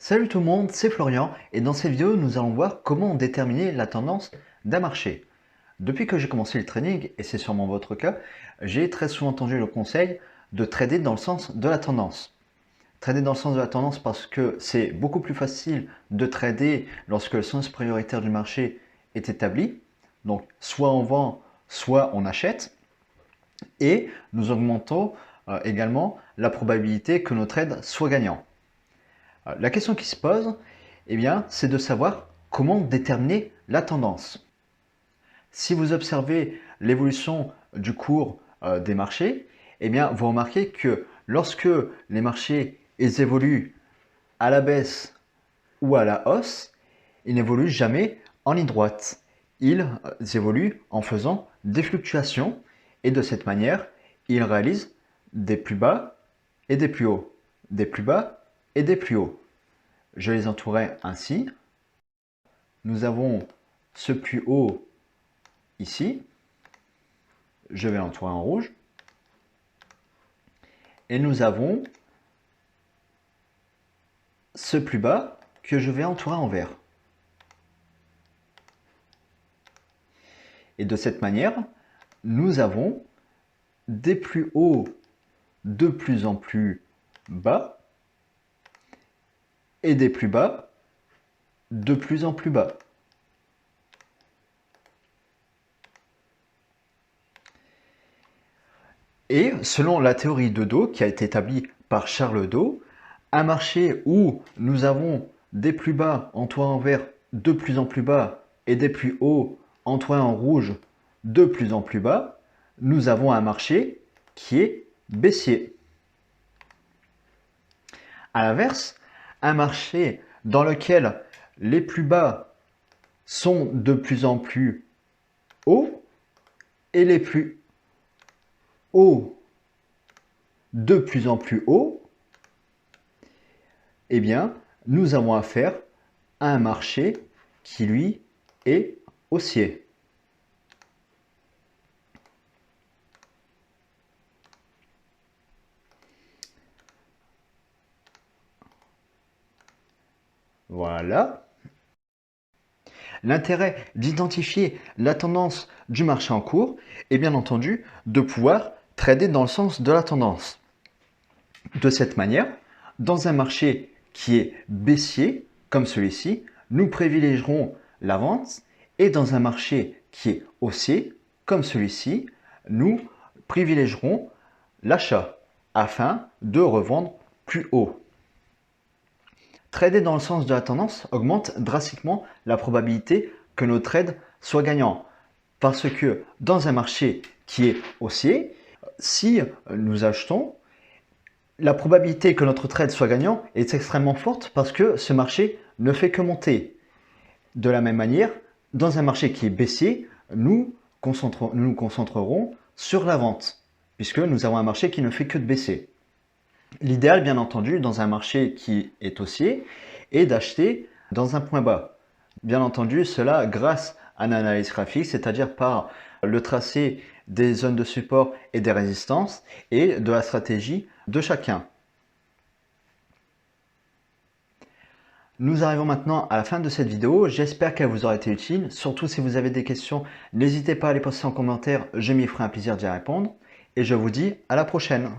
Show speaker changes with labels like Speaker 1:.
Speaker 1: Salut tout le monde, c'est Florian et dans cette vidéo nous allons voir comment déterminer la tendance d'un marché. Depuis que j'ai commencé le trading, et c'est sûrement votre cas, j'ai très souvent entendu le conseil de trader dans le sens de la tendance. Trader dans le sens de la tendance parce que c'est beaucoup plus facile de trader lorsque le sens prioritaire du marché est établi. Donc soit on vend, soit on achète. Et nous augmentons également la probabilité que nos trades soient gagnants. La question qui se pose, eh bien, c'est de savoir comment déterminer la tendance. Si vous observez l'évolution du cours des marchés, eh bien, vous remarquez que lorsque les marchés évoluent à la baisse ou à la hausse, ils n'évoluent jamais en ligne droite. Ils évoluent en faisant des fluctuations et de cette manière, ils réalisent des plus bas et des plus hauts, des plus bas et des plus hauts. Je les entourais ainsi. Nous avons ce plus haut ici. Je vais l'entourer en rouge. Et nous avons ce plus bas que je vais entourer en vert. Et de cette manière, nous avons des plus hauts de plus en plus bas et des plus bas de plus en plus bas. Et selon la théorie de Dow qui a été établie par Charles Dow, un marché où nous avons des plus bas entourés en vert de plus en plus bas et des plus hauts entourés en rouge de plus en plus bas, nous avons un marché qui est baissier. À l'inverse, un marché dans lequel les plus bas sont de plus en plus hauts et les plus hauts de plus en plus hauts, eh bien, nous avons affaire à un marché qui, lui, est haussier. Voilà. L'intérêt d'identifier la tendance du marché en cours est bien entendu de pouvoir trader dans le sens de la tendance. De cette manière, dans un marché qui est baissier, comme celui-ci, nous privilégierons la vente et dans un marché qui est haussier, comme celui-ci, nous privilégierons l'achat afin de revendre plus haut. Trader dans le sens de la tendance augmente drastiquement la probabilité que nos trades soient gagnants. Parce que dans un marché qui est haussier, si nous achetons, la probabilité que notre trade soit gagnant est extrêmement forte parce que ce marché ne fait que monter. De la même manière, dans un marché qui est baissier, nous nous concentrerons sur la vente puisque nous avons un marché qui ne fait que de baisser. L'idéal, bien entendu, dans un marché qui est haussier, est d'acheter dans un point bas. Bien entendu, cela grâce à une analyse graphique, c'est-à-dire par le tracé des zones de support et des résistances et de la stratégie de chacun. Nous arrivons maintenant à la fin de cette vidéo. J'espère qu'elle vous aura été utile. Surtout si vous avez des questions, n'hésitez pas à les poster en commentaire. Je m'y ferai un plaisir d'y répondre. Et je vous dis à la prochaine.